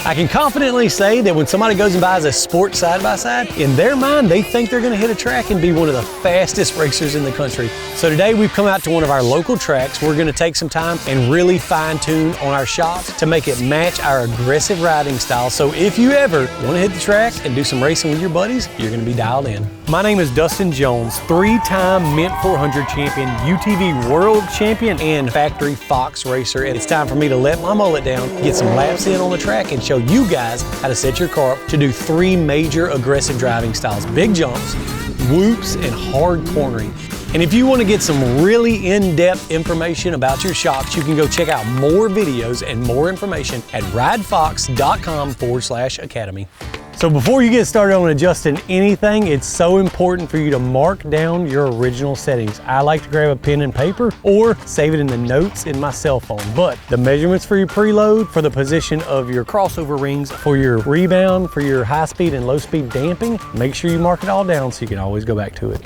I can confidently say that when somebody goes and buys a sports side-by-side, in their mind, they think they're gonna hit a track and be one of the fastest racers in the country. So today we've come out to one of our local tracks. We're gonna take some time and really fine-tune on our shocks to make it match our aggressive riding style. So if you ever wanna hit the track and do some racing with your buddies, you're gonna be dialed in. My name is Dustin Jones, 3-time Mint 400 champion, UTV world champion, and factory Fox racer. And it's time for me to let my mullet down, get some laps in on the track, and show you guys how to set your car up to do 3 major aggressive driving styles: big jumps, whoops, and hard cornering. And if you want to get some really in-depth information about your shocks, you can go check out more videos and more information at ridefox.com/academy. So before you get started on adjusting anything, it's so important for you to mark down your original settings. I like to grab a pen and paper or save it in the notes in my cell phone. But the measurements for your preload, for the position of your crossover rings, for your rebound, for your high speed and low speed damping, make sure you mark it all down so you can always go back to it.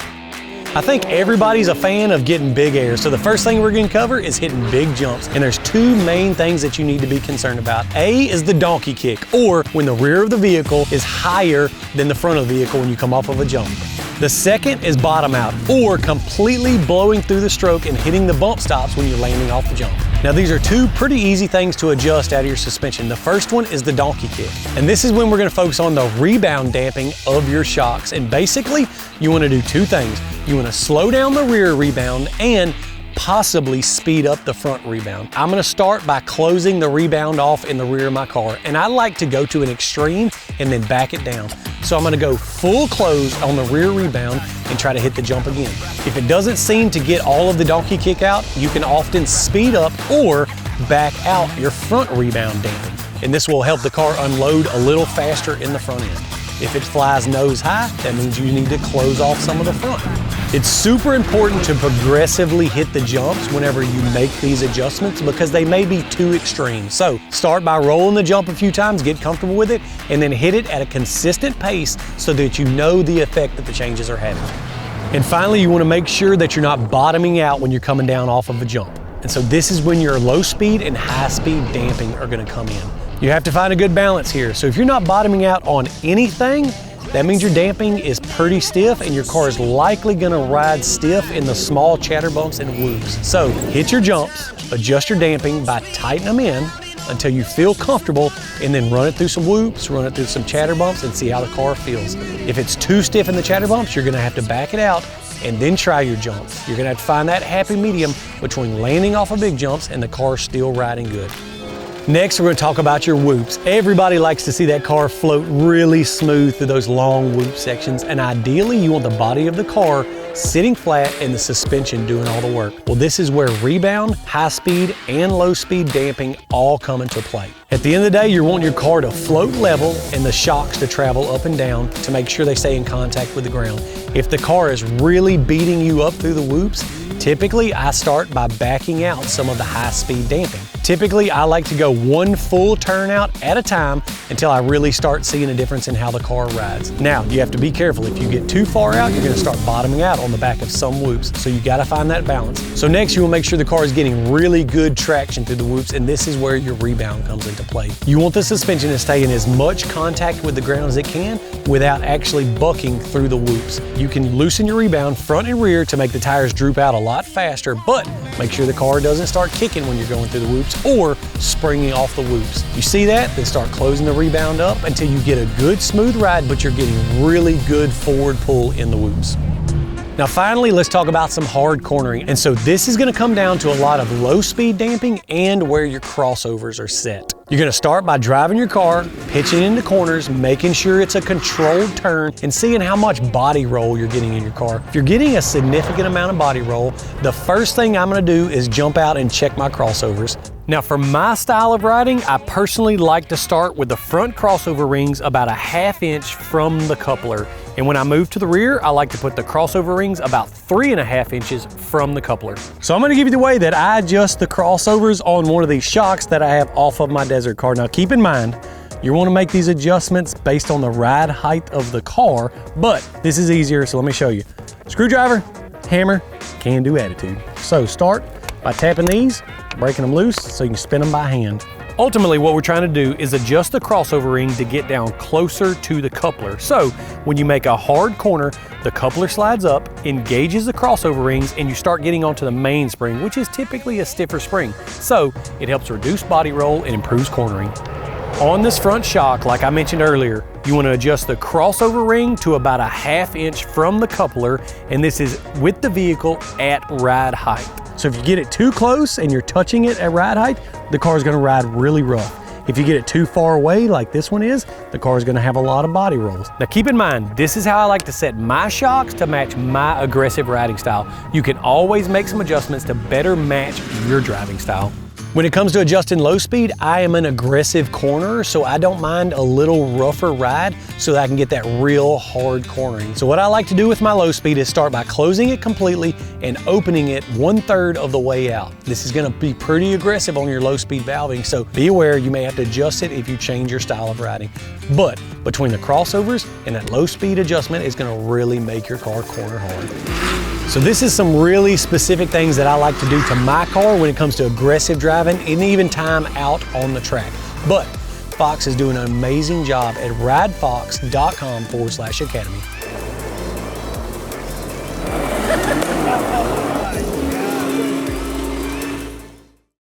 I think everybody's a fan of getting big air, so the first thing we're gonna cover is hitting big jumps. And there's 2 main things that you need to be concerned about. A is the donkey kick, or when the rear of the vehicle is higher than the front of the vehicle when you come off of a jump. The second is bottom out, or completely blowing through the stroke and hitting the bump stops when you're landing off the jump. Now these are 2 pretty easy things to adjust out of your suspension. The first one is the donkey kick. And this is when we're gonna focus on the rebound damping of your shocks. And basically, you wanna do 2 things. You wanna slow down the rear rebound and possibly speed up the front rebound. I'm gonna start by closing the rebound off in the rear of my car. And I like to go to an extreme and then back it down. So I'm gonna go full close on the rear rebound and try to hit the jump again. If it doesn't seem to get all of the donkey kick out, you can often speed up or back out your front rebound damping. And this will help the car unload a little faster in the front end. If it flies nose high, that means you need to close off some of the front. It's super important to progressively hit the jumps whenever you make these adjustments because they may be too extreme. So start by rolling the jump a few times, get comfortable with it, and then hit it at a consistent pace so that you know the effect that the changes are having. And finally, you want to make sure that you're not bottoming out when you're coming down off of a jump. And so this is when your low speed and high speed damping are going to come in. You have to find a good balance here. So if you're not bottoming out on anything, that means your damping is pretty stiff and your car is likely gonna ride stiff in the small chatter bumps and whoops. So hit your jumps, adjust your damping by tightening them in until you feel comfortable, and then run it through some whoops, run it through some chatter bumps, and see how the car feels. If it's too stiff in the chatter bumps, you're gonna have to back it out and then try your jumps. You're gonna have to find that happy medium between landing off of big jumps and the car still riding good. Next, we're going to talk about your whoops. Everybody likes to see that car float really smooth through those long whoop sections, and ideally you want the body of the car sitting flat and the suspension doing all the work. Well, this is where rebound, high speed, and low speed damping all come into play. At the end of the day, you're wanting your car to float level and the shocks to travel up and down to make sure they stay in contact with the ground. If the car is really beating you up through the whoops, typically I start by backing out some of the high speed damping. Typically, I like to go 1 full turnout at a time until I really start seeing a difference in how the car rides. Now, you have to be careful. If you get too far out, you're gonna start bottoming out on the back of some whoops. So you gotta find that balance. So next, you will make sure the car is getting really good traction through the whoops, and this is where your rebound comes into play. You want the suspension to stay in as much contact with the ground as it can without actually bucking through the whoops. You can loosen your rebound front and rear to make the tires droop out a lot faster, but make sure the car doesn't start kicking when you're going through the whoops or springing off the whoops. You see that? Then start closing the rebound up until you get a good smooth ride, but you're getting really good forward pull in the whoops. Now finally, let's talk about some hard cornering. And so this is gonna come down to a lot of low speed damping and where your crossovers are set. You're gonna start by driving your car, pitching into corners, making sure it's a controlled turn, and seeing how much body roll you're getting in your car. If you're getting a significant amount of body roll, the first thing I'm gonna do is jump out and check my crossovers. Now for my style of riding, I personally like to start with the front crossover rings about a ½ inch from the coupler. And when I move to the rear, I like to put the crossover rings about 3½ inches from the coupler. So I'm gonna give you the way that I adjust the crossovers on one of these shocks that I have off of my desert car. Now keep in mind, you wanna make these adjustments based on the ride height of the car, but this is easier, so let me show you. Screwdriver, hammer, can-do attitude. So start by tapping these, breaking them loose so you can spin them by hand. Ultimately, what we're trying to do is adjust the crossover ring to get down closer to the coupler. So when you make a hard corner, the coupler slides up, engages the crossover rings, and you start getting onto the mainspring, which is typically a stiffer spring. So it helps reduce body roll and improves cornering. On this front shock, like I mentioned earlier, you want to adjust the crossover ring to about a 1/2 inch from the coupler, and this is with the vehicle at ride height. So if you get it too close and you're touching it at ride height, the car is going to ride really rough. If you get it too far away, like this one is, the car is going to have a lot of body rolls. Now keep in mind, this is how I like to set my shocks to match my aggressive riding style. You can always make some adjustments to better match your driving style. When it comes to adjusting low speed, I am an aggressive cornerer, so I don't mind a little rougher ride so that I can get that real hard cornering. So what I like to do with my low speed is start by closing it completely and opening it 1/3 of the way out. This is gonna be pretty aggressive on your low speed valving, so be aware you may have to adjust it if you change your style of riding. But between the crossovers and that low speed adjustment is gonna really make your car corner hard. So this is some really specific things that I like to do to my car when it comes to aggressive driving and even time out on the track. But Fox is doing an amazing job at ridefox.com/academy.